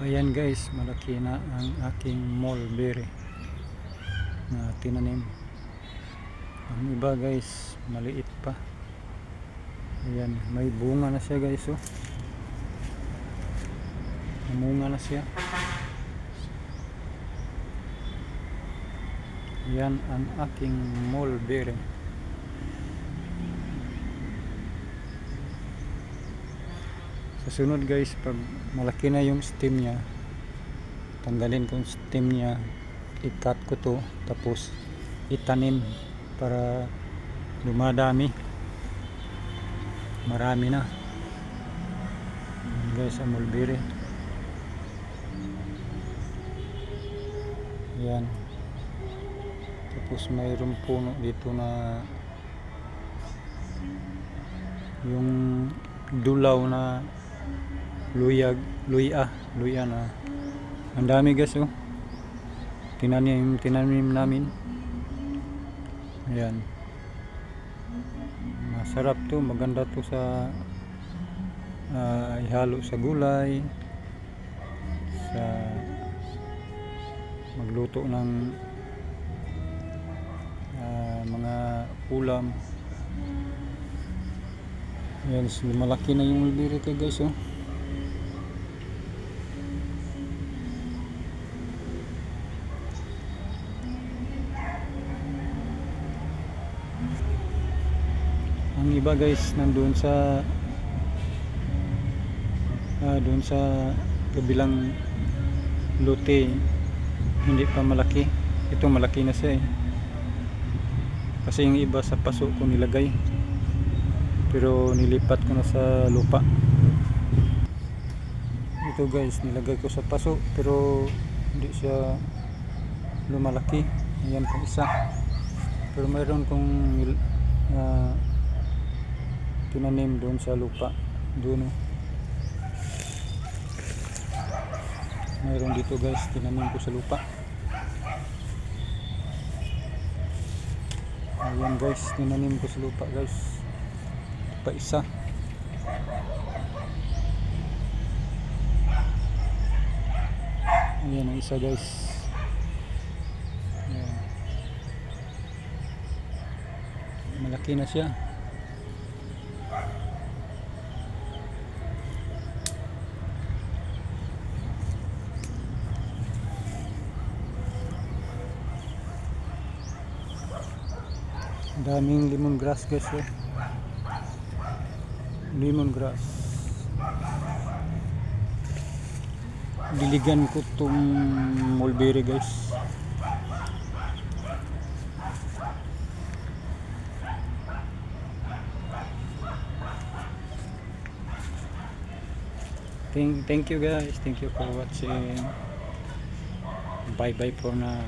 Ayan guys, malaki na ang aking mulberry na tinanim. Ang iba guys, maliit pa. Ayan, may bunga na siya guys, oh. Namunga na siya. Ayan ang aking mulberry. Sa sunod guys, pag malaki na yung stem niya, tanggalin ko yung stem niya, i-cut ko to, tapos itanim para dumadami, marami na. Ayan guys, ang mulberry. Ayan, tapos mayroong puno dito na yung dulaw na luya na ang dami guys, oh. Tinanim namin. Ayan, masarap to, maganda to sa ihalo sa gulay, sa magluto ng mga ulam. Ayan, malaki na yung mulberry ko guys, oh. Ang iba guys nandoon sa doon sa kabilang lote, hindi pa malaki. Ito malaki na siya, eh. Kasi yung iba sa paso ko nilagay, pero nilipat ko na sa lupa. Ito guys, nilagay ko sa paso pero hindi siya lumalaki. Ayan po isa, pero mayroon kong tinanim doon sa lupa doon, oh. Mayroon dito guys, tinanim ko sa lupa. Ayan guys, tinanim ko sa lupa guys, pa isa. Ayan ang isa guys. Ayan, malaki na siya. Daming lemongrass guys, eh. Lemongrass. Diligan ko tong mulberry guys. Thank you guys, thank you for watching. Bye bye for now.